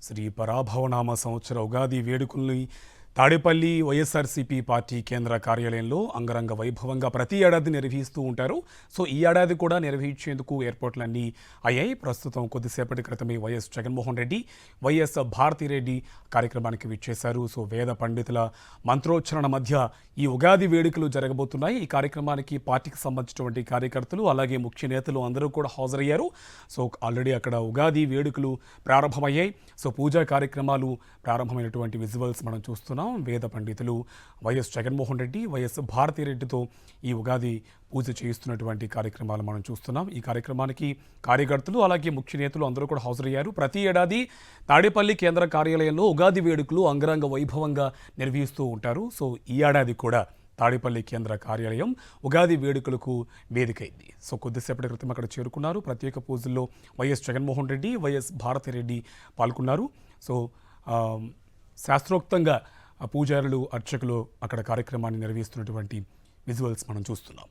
శ్రీ పరాభవనామ సంవత్సర ఉగాది వేడుకల్ని తాడేపల్లి వైఎస్ఆర్సీపీ పార్టీ కేంద్ర కార్యాలయంలో అంగరంగ వైభవంగా ప్రతి ఏడాది నిర్వహిస్తూ ఉంటారు. సో ఈ ఏడాది కూడా నిర్వహించేందుకు ఏర్పాట్లన్నీ అయ్యాయి. ప్రస్తుతం కొద్దిసేపటి క్రితమే వైఎస్ జగన్మోహన్ రెడ్డి, వైఎస్ భారతిరెడ్డి కార్యక్రమానికి విచ్చేశారు. సో వేద పండితుల మంత్రోచ్చరణ మధ్య ఈ ఉగాది వేడుకలు జరగబోతున్నాయి. ఈ కార్యక్రమానికి పార్టీకి సంబంధించినటువంటి కార్యకర్తలు అలాగే ముఖ్య నేతలు అందరూ కూడా హాజరయ్యారు. సో ఆల్రెడీ అక్కడ ఉగాది వేడుకలు ప్రారంభమయ్యాయి. సో పూజా కార్యక్రమాలు ప్రారంభమైనటువంటి విజువల్స్ మనం చూస్తున్నాం. వేద పండితులు వైఎస్ జగన్మోహన్ రెడ్డి, వైఎస్ భారతిరెడ్డితో ఈ ఉగాది పూజ చేయిస్తున్నటువంటి కార్యక్రమాలు మనం చూస్తున్నాం. ఈ కార్యక్రమానికి కార్యకర్తలు అలాగే ముఖ్య నేతలు అందరూ కూడా హాజరయ్యారు. ప్రతి ఏడాది తాడేపల్లి కేంద్ర కార్యాలయంలో ఉగాది వేడుకలు అంగరంగ వైభవంగా నిర్వహిస్తూ ఉంటారు. సో ఈ ఏడాది కూడా తాడేపల్లి కేంద్ర కార్యాలయం ఉగాది వేడుకలకు వేదికైంది. సో కొద్దిసేపటి క్రితం అక్కడ చేరుకున్నారు. ప్రత్యేక పూజల్లో వైఎస్ జగన్మోహన్ రెడ్డి, వైఎస్ భారతిరెడ్డి పాల్గొన్నారు. సో శాస్త్రోక్తంగా పూజారులు, అర్చకులు అక్కడ కార్యక్రమాన్ని నిర్వహిస్తున్నటువంటి విజువల్స్ మనం చూస్తున్నాం.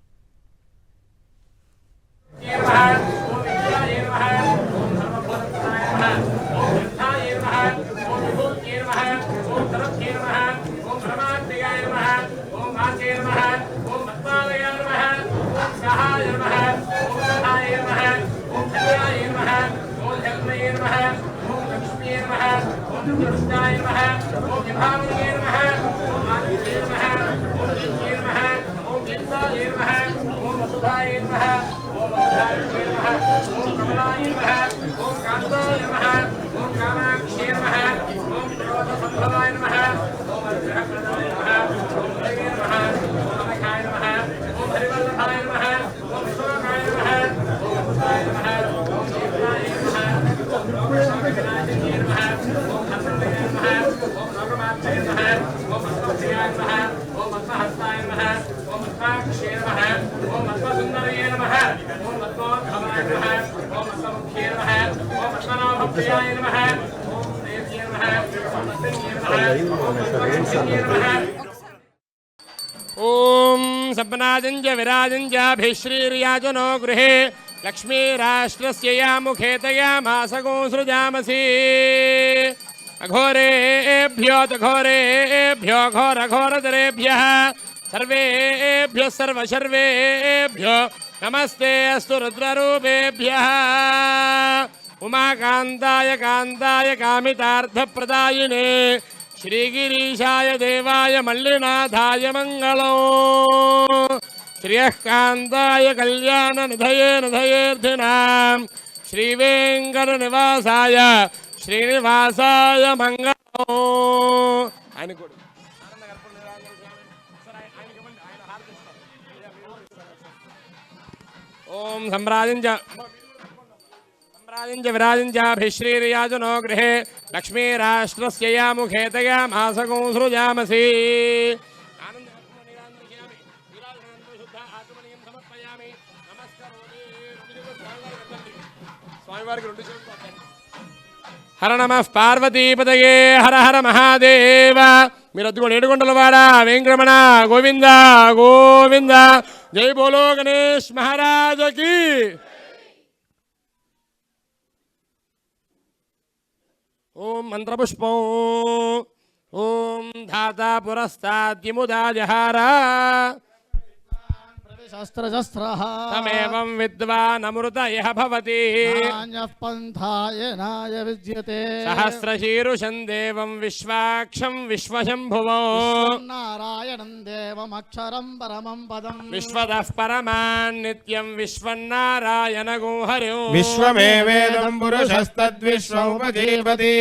ఓం సప్నాజంజ విరాజంజాభిశ్రీర్యాజనో గృహే లక్ష్మీరాష్ట్రస్య ముఖేతయా మాసగో సృజామసి అఘోరేభ్యో ఘోరేభ్యో ఘోరఘోరతరేభ్యః సర్వేభ్యః సర్వశర్వేభ్యో నమస్తే అస్తు రుద్రరూపేభ్యః ఉమాకాంతాయ కాంతాయ కామితార్థప్రదాయినే శ్రీగిరీశాయ దేవాయ మల్లినాథాయ మంగళం శ్రియఃకాంతాయ కళ్యాణ నిధయే నిధయేర్థినాం శ్రీవేంకటనివాసాయ శ్రీనివాసాయ మంగళం. ఆయన కూడా ఓం సంప్రాజించ విరాజించాభిశ్రీర్యాజనో గృహే లక్ష్మీరాష్ట్రస్య ముఖేతయా మాసగో సృజామసి హర నమః పార్వతీపతయే హర హర మహాదేవ. మీరు అద్దుకోండి. ఏడుకొండలవాడ వెంకటరమణ గోవింద గోవింద. జై బోలో గణేష్ మహారాజకి. ఓం మంత్రపుష్పం. ఓం ధాతా పురస్తాద్యముదా జహార తమేవం విద్వానమృత ఇహ భవతి సహస్రశీరుషం దేవం విశ్వాక్షం విశ్వశంభువో నారాయణం దేవమక్షరం పరమం పదం విశ్వతః పరమాన్ నిత్యం విశ్వన్నారాయణ గోహరిం విశ్వమేవేదం పురుషస్తద్విశ్వముపజీవతి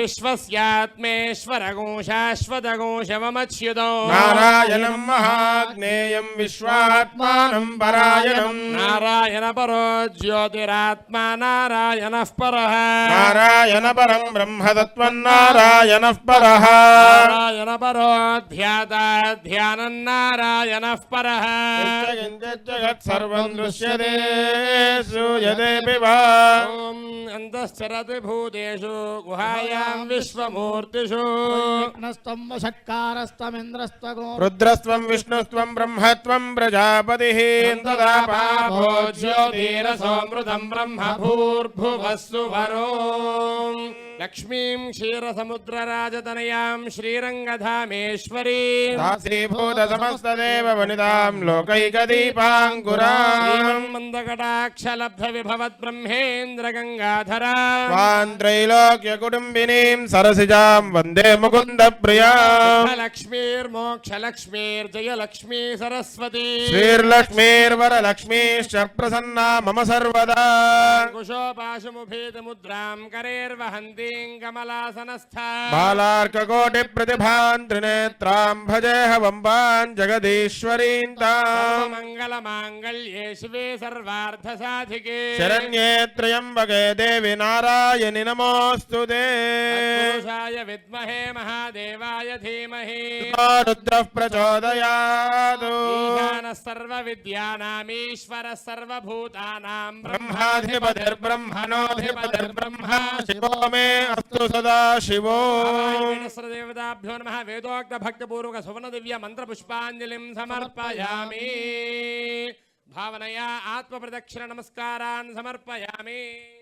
విశ్వస్యాత్మేశ్వరగో శాశ్వతగోశవమచ్యుతో నారాయణం మహాజ్ఞేయం విశ్వాత్మానం పరాయణం నారాయణ పరో జ్యోతిరాత్మా నారాయణః పరః నారాయణ పరం బ్రహ్మతత్వం నారాయణః పరః నారాయణ పరో ధ్యాతా ధ్యానం నారాయణః పరః జగత్ సర్వం దృశ్యతే శ్రూయతే వా. ఓం అంతశ్చరతి భూతేషు గుహాయాం విశ్వమూర్తిషు విఘ్నస్త్వం వషట్కారస్త్వమింద్రస్త్వగో రుద్రస్త్వం విష్ణుస్త్వం బ్రహ్మత్వం ప్రజాపతిః తదా పాపో జ్యోతిరసోమృతం బ్రహ్మ భూర్భువస్సు వరో లక్ష్మీం క్షీరసముద్రరాజతనయాం శ్రీరంగధామేశ్వరీ దాసీభూత సమస్తదేవ వనితాం లోకైకదీపాంకురాం మందకటాక్షలబ్ధ విభవత్ బ్రహ్మేంద్ర గంగాధరా త్రైలోక్య కుటుంబినీం సరసిజాం వందే ముకుంద ప్రియాం లక్ష్మీర్మోక్షలక్ష్మీర్జయలక్ష్మీ సరస్వతీ శ్రీర్లక్ష్మీర్వరలక్ష్మీశ్చ ప్రసన్నా మమ సర్వదా కుశోపాశముభేదముద్రాం కరేర్వహంతీం కమలాసనస్థా బాలార్కకోటి ప్రతిభాన్ త్రినేత్రాం భజేహ వంబాన్ జగదీశ్వరీం తాం మంగళమాంగళ్యే శివే సర్వార్థసాధికే శరణ్యే త్రయంబకే దేవి నారాయణి నమోస్తుతే పురుషాయ విద్మహే మహాదేవాయ ధీమహి రుద్రః ప్రచోదయాతు ఈశానः సర్వవిద్యానామీశ్వర సర్వభూతానాం బ్రహ్మాధిపతిర్బ్రహ్మణోధిపతిర్బ్రహ్మ శివో మే అస్తు సదా శివో దేవతాభ్యో నమః వేదోక్త భక్తపూర్వక సువర్ణ దివ్య మంత్ర పుష్పాంజలిం సమర్పయామి భావనయా ఆత్మ ప్రదక్షిణ నమస్కారాన్ సమర్పయామి.